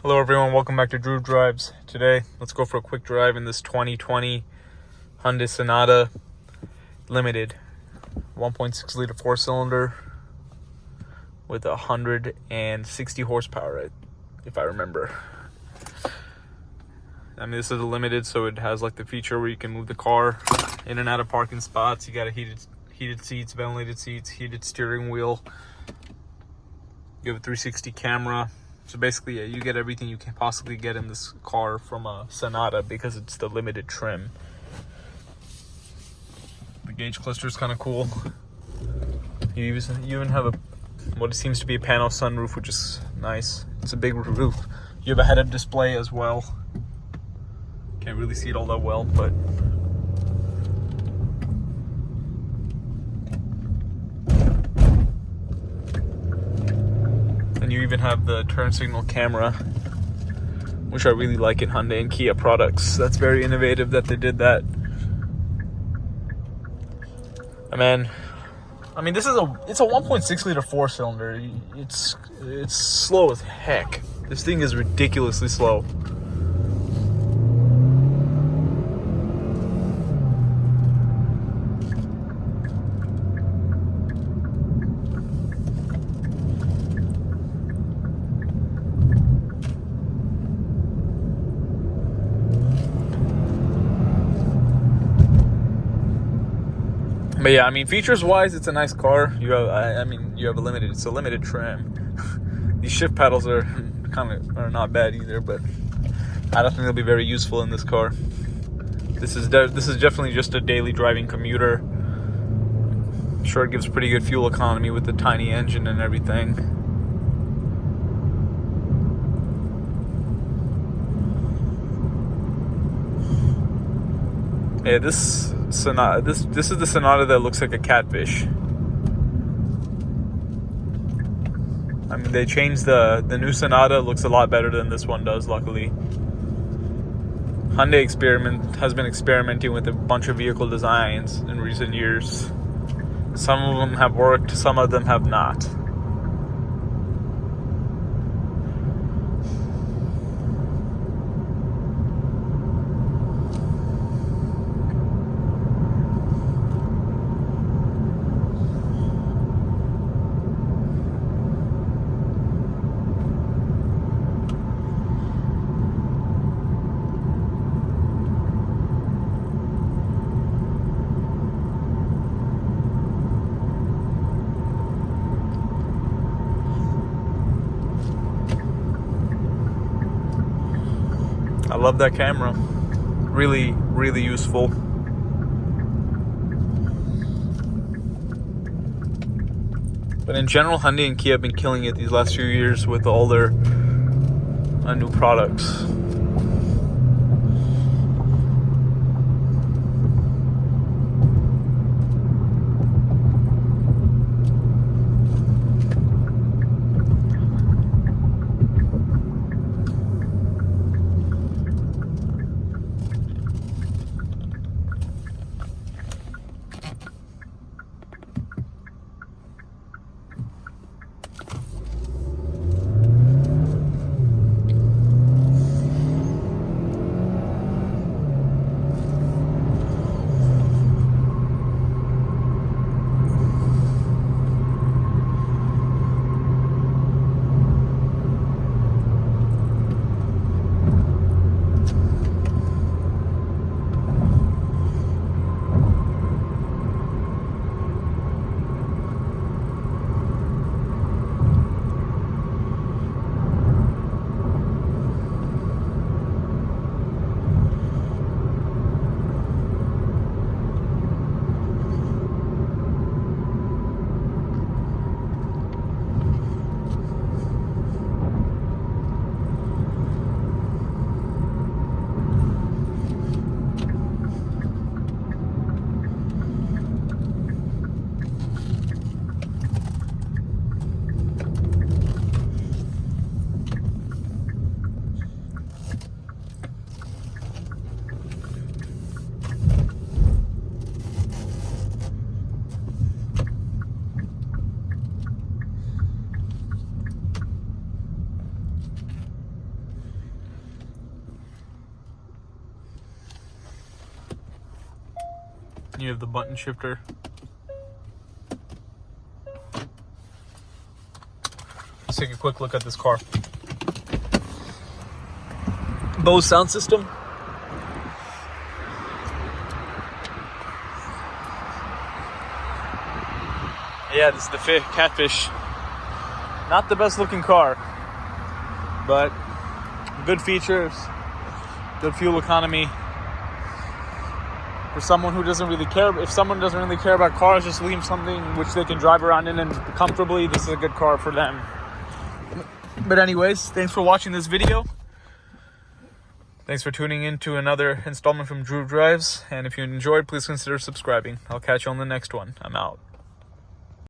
Hello everyone, welcome back to Drew Drives. Today, let's go for a quick drive in this 2020 Hyundai Sonata Limited 1.6 liter 4-cylinder with 160 horsepower, if I remember. I mean, this is a Limited, so it has like the feature where you can move the car in and out of parking spots. You got a heated seats, ventilated seats, heated steering wheel. You have a 360 camera. So basically, yeah, you get everything you can possibly get in this car from a Sonata because it's the Limited trim. The gauge cluster is kind of cool. You even have what seems to be a panel sunroof, which is nice. It's a big roof. You have a head-up display as well. Can't really see it all that well, but and you even have the turn signal camera, which I really like in Hyundai and Kia products. That's very innovative that they did that. I mean, it's a 1.6 liter 4-cylinder. It's slow as heck. This thing is ridiculously slow. But yeah, I mean, features-wise, it's a nice car. You have a Limited. It's a Limited trim. These shift paddles are not bad either, but I don't think they'll be very useful in this car. This is definitely just a daily driving commuter. I'm sure it gives pretty good fuel economy with the tiny engine and everything. Yeah, this Sonata. This is the Sonata that looks like a catfish. I mean, they changed the new Sonata. Looks a lot better than this one does, luckily. Hyundai has been experimenting with a bunch of vehicle designs in recent years. Some of them have worked, some of them have not. I love that camera. Really, really useful. But in general, Hyundai and Kia have been killing it these last few years with all their new products. You have the button shifter. Let's take a quick look at this car. Bose sound system. Yeah, this is the Catfish. Not the best looking car, but good features, good fuel economy. For someone who doesn't really care, if someone doesn't really care about cars, just leave something which they can drive around in and comfortably, this is a good car for them. But anyways, thanks for watching this video. Thanks for tuning in to another installment from Drew Drives. And if you enjoyed, please consider subscribing. I'll catch you on the next one. I'm out.